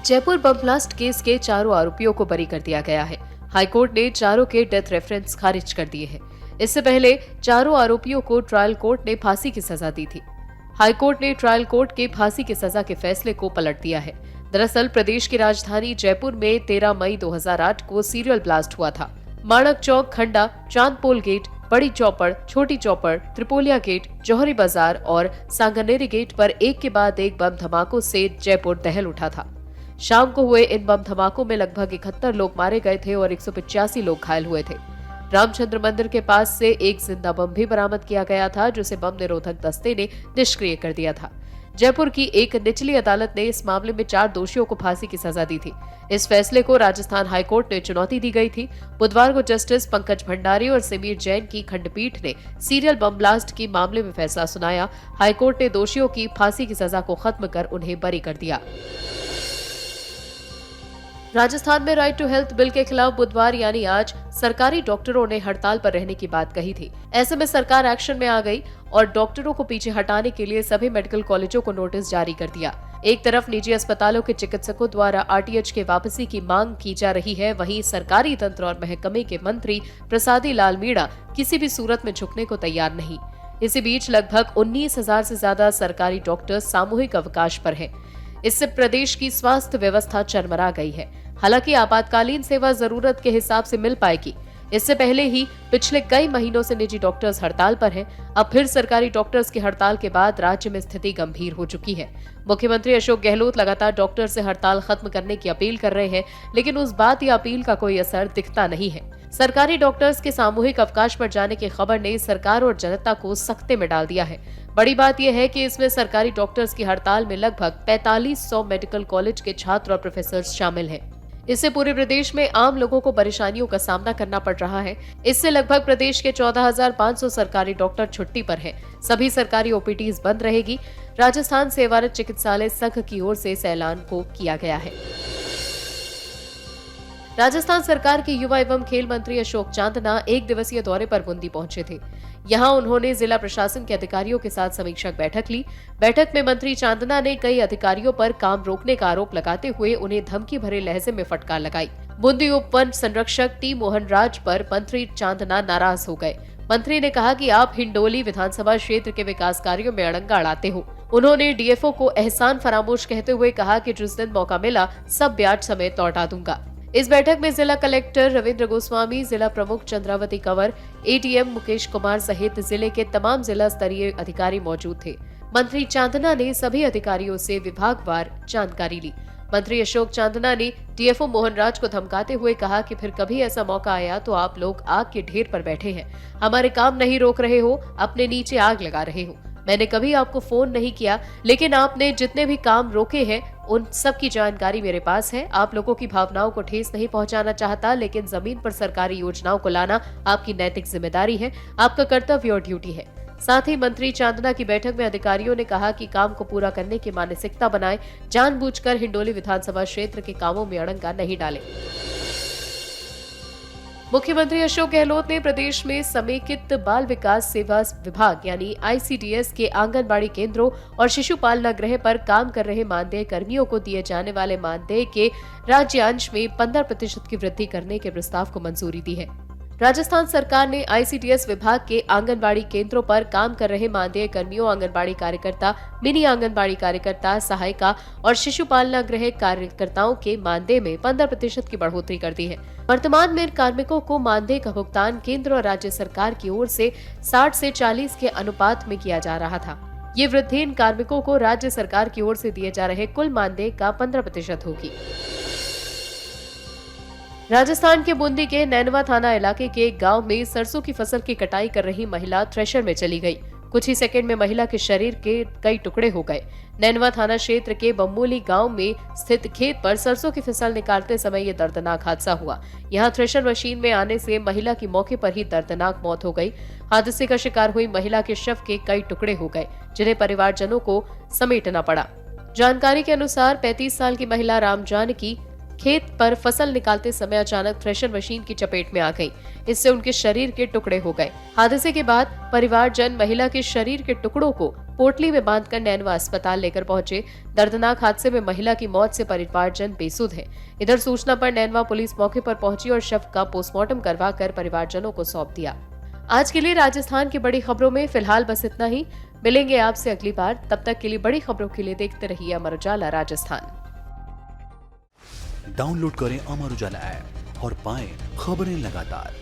Jaipur bomb blast case के चारों आरोपियों को बरी कर दिया गया है। हाईकोर्ट ने चारों के डेथ रेफरेंस खारिज कर दिए हैं। इससे पहले चारों आरोपियों को ट्रायल कोर्ट ने फांसी की सजा दी थी। हाईकोर्ट ने ट्रायल कोर्ट के फांसी की सजा के फैसले को पलट दिया है। दरअसल प्रदेश की राजधानी जयपुर में 13 मई 2008 को सीरियल ब्लास्ट हुआ था। माणक चौक, खंडा, चांदपोल गेट, बड़ी चौपड़, छोटी चौपड़, त्रिपोलिया गेट, जौहरी बाजार और सांगानेरी गेट पर एक के बाद एक बम धमाकों से जयपुर दहल उठा था। शाम को हुए इन बम धमाकों में लगभग 71 लोग मारे गए थे और 185 लोग घायल हुए थे। रामचंद्र मंदिर के पास से एक जिंदा बम भी बरामद किया गया था, जिसे बम निरोधक दस्ते ने निष्क्रिय कर दिया था। जयपुर की एक निचली अदालत ने इस मामले में 4 दोषियों को फांसी की सजा दी थी। इस फैसले को राजस्थान हाईकोर्ट ने चुनौती दी गई थी। बुधवार को जस्टिस पंकज भंडारी और समीर जैन की खंडपीठ ने सीरियल बम ब्लास्ट के मामले में फैसला सुनाया। हाईकोर्ट ने दोषियों की फांसी की सजा को खत्म कर उन्हें बरी कर दिया। राजस्थान में राइट टू हेल्थ बिल के खिलाफ बुधवार यानी आज सरकारी डॉक्टरों ने हड़ताल पर रहने की बात कही थी। ऐसे में सरकार एक्शन में आ गई और डॉक्टरों को पीछे हटाने के लिए सभी मेडिकल कॉलेजों को नोटिस जारी कर दिया। एक तरफ निजी अस्पतालों के चिकित्सकों द्वारा आरटीएच के वापसी की मांग की जा रही है, वहीं सरकारी तंत्र और महकमे के मंत्री प्रसादी लाल मीणा किसी भी सूरत में झुकने को तैयार नहीं। इसी बीच लगभग 19,000 से ज्यादा सरकारी डॉक्टर सामूहिक अवकाश पर हैं। इससे प्रदेश की स्वास्थ्य व्यवस्था चरमरा गई है। हालांकि आपातकालीन सेवा जरूरत के हिसाब से मिल पाएगी। इससे पहले ही पिछले कई महीनों से निजी डॉक्टर्स हड़ताल पर हैं। अब फिर सरकारी डॉक्टर्स की हड़ताल के बाद राज्य में स्थिति गंभीर हो चुकी है। मुख्यमंत्री अशोक गहलोत लगातार डॉक्टर से हड़ताल खत्म करने की अपील कर रहे हैं, लेकिन उस बात या अपील का कोई असर दिखता नहीं है। सरकारी डॉक्टर्स के सामूहिक अवकाश पर जाने की खबर ने सरकार और जनता को सख्ते में डाल दिया है। बड़ी बात यह है कि इसमें सरकारी डॉक्टर्स की हड़ताल में लगभग 4500 मेडिकल कॉलेज के छात्र और प्रोफेसर शामिल हैं। इससे पूरे प्रदेश में आम लोगों को परेशानियों का सामना करना पड़ रहा है। इससे लगभग प्रदेश के 14,500 सरकारी डॉक्टर छुट्टी पर हैं। सभी सरकारी ओपीडीज बंद रहेगी। राजस्थान सेवारत चिकित्सालय संघ की ओर से इस ऐलान को किया गया है। राजस्थान सरकार के युवा एवं खेल मंत्री अशोक चांदना 1 दिवसीय दौरे पर बूंदी पहुंचे थे। यहां उन्होंने जिला प्रशासन के अधिकारियों के साथ समीक्षक बैठक ली। बैठक में मंत्री चांदना ने कई अधिकारियों पर काम रोकने का आरोप लगाते हुए उन्हें धमकी भरे लहजे में फटकार लगाई। बूंदी उप वन संरक्षक टी मोहन राज पर मंत्री चांदना नाराज हो गए। मंत्री ने कहा कि आप हिंडोली विधानसभा क्षेत्र के विकास कार्यों में अड़ंगा अड़ाते हो। उन्होंने डीएफओ को एहसान फरामोश कहते हुए कहा कि जिस दिन मौका मिला सब ब्याज समेत लौटा दूंगा। इस बैठक में जिला कलेक्टर रविंद्र गोस्वामी, जिला प्रमुख चंद्रावती कंवर, एडीएम मुकेश कुमार सहित जिले के तमाम जिला स्तरीय अधिकारी मौजूद थे। मंत्री चांदना ने सभी अधिकारियों से विभागवार जानकारी ली। मंत्री अशोक चांदना ने डीएफओ मोहन राज को धमकाते हुए कहा कि फिर कभी ऐसा मौका आया तो आप लोग आग के ढेर पर बैठे हैं, हमारे काम नहीं रोक रहे हो, अपने नीचे आग लगा रहे हो। मैंने कभी आपको फोन नहीं किया, लेकिन आपने जितने भी काम रोके हैं उन सब की जानकारी मेरे पास है। आप लोगों की भावनाओं को ठेस नहीं पहुंचाना चाहता, लेकिन जमीन पर सरकारी योजनाओं को लाना आपकी नैतिक जिम्मेदारी है, आपका कर्तव्य और ड्यूटी है। साथ ही मंत्री चांदना की बैठक में अधिकारियों ने कहा कि काम को पूरा करने की मानसिकता बनाएं, जानबूझकर हिंडोली विधानसभा क्षेत्र के कामों में अड़ंगा नहीं डालें। मुख्यमंत्री अशोक गहलोत ने प्रदेश में समेकित बाल विकास सेवा विभाग यानी आईसीडीएस के आंगनबाड़ी केंद्रों और शिशु पालना गृह पर काम कर रहे मानदेय कर्मियों को दिए जाने वाले मानदेय के राज्यांश में 15% की वृद्धि करने के प्रस्ताव को मंजूरी दी है। राजस्थान सरकार ने आईसीडीएस विभाग के आंगनबाड़ी केंद्रों पर काम कर रहे मानदेय कर्मियों, आंगनबाड़ी कार्यकर्ता, मिनी आंगनबाड़ी कार्यकर्ता, सहायिका और शिशु पालना गृह कार्यकर्ताओं के मानदेय में 15% की बढ़ोतरी कर दी है। वर्तमान में कार्मिकों को मानदेय का भुगतान केंद्र और राज्य सरकार की ओर से 60 से 40 के अनुपात में किया जा रहा था। ये वृद्धि इन कार्मिकों को राज्य सरकार की ओर से दिए जा रहे कुल मानदेय का 15% होगी। राजस्थान के बूंदी के नैनवा थाना इलाके के एक गांव में सरसों की फसल की कटाई कर रही महिला थ्रेशर में चली गई। कुछ ही सेकंड में महिला के शरीर के कई टुकड़े हो गए। नैनवा थाना क्षेत्र के बम्मूली गांव में स्थित खेत पर सरसों की फसल निकालते समय ये दर्दनाक हादसा हुआ। यहां थ्रेशर मशीन में आने से महिला की मौके पर ही दर्दनाक मौत हो गई। हादसे का शिकार हुई महिला के शव के कई टुकड़े हो गए, जिन्हें परिवारजनों को समेटना पड़ा। जानकारी के अनुसार 35 साल की महिला रामजानकी खेत पर फसल निकालते समय अचानक थ्रेशर मशीन की चपेट में आ गई। इससे उनके शरीर के टुकड़े हो गए। हादसे के बाद परिवारजन महिला के शरीर के टुकड़ों को पोटली में बांधकर नैनवा अस्पताल लेकर पहुंचे। दर्दनाक हादसे में महिला की मौत से परिवारजन बेसुध है। इधर सूचना पर नैनवा पुलिस मौके पर पहुंची और शव का पोस्टमार्टम करवाकर परिवारजनों को सौंप दिया। आज के लिए राजस्थान की बड़ी खबरों में फिलहाल बस इतना ही। मिलेंगे आपसे अगली बार, तब तक के लिए बड़ी खबरों के लिए देखते रहिए अमर उजाला राजस्थान। डाउनलोड करें अमर उजाला ऐप और पाएं खबरें लगातार।